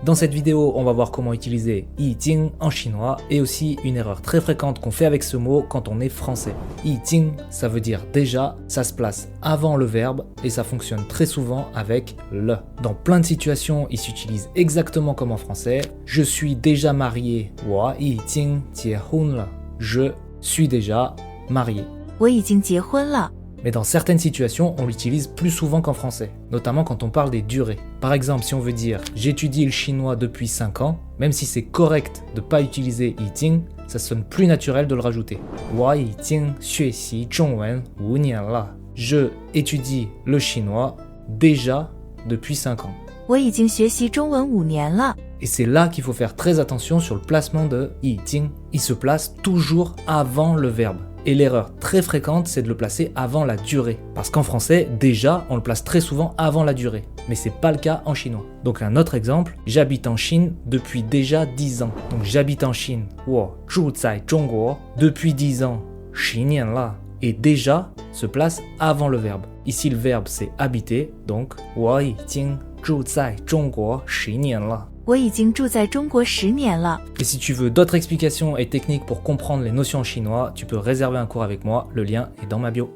Dans cette vidéo, on va voir comment utiliser 已经 en chinois et aussi une erreur très fréquente qu'on fait avec ce mot quand on est français. 已经, ça veut dire déjà, ça se place avant le verbe et ça fonctionne très souvent avec le. Dans plein de situations, il s'utilise exactement comme en français. Je suis déjà marié, 我已经结婚了. Je suis déjà marié. 我已经结婚了. Mais dans certaines situations, on l'utilise plus souvent qu'en français, notamment quand on parle des durées. Par exemple, si on veut dire « j'étudie le chinois depuis 5 ans », même si c'est correct de ne pas utiliser « 已经», ça sonne plus naturel de le rajouter. «我已经学习中文5年了» Je étudie le chinois déjà depuis 5 ans. 我已经学习中文5年了. Et c'est là qu'il faut faire très attention sur le placement de « 已经». Il se place toujours avant le verbe. Et l'erreur très fréquente, c'est de le placer avant la durée. Parce qu'en français, déjà, on le place très souvent avant la durée. Mais c'est pas le cas en chinois. Donc un autre exemple, j'habite en Chine depuis déjà 10 ans. Donc j'habite en Chine, 我住在中国 depuis 10 ans, 10年了. Et déjà se place avant le verbe. Ici, le verbe, c'est habiter, donc 我已经住在中国10年了. 我已经住在中国10年了. Et si tu veux d'autres explications et techniques pour comprendre les notions en chinois, tu peux réserver un cours avec moi, le lien est dans ma bio.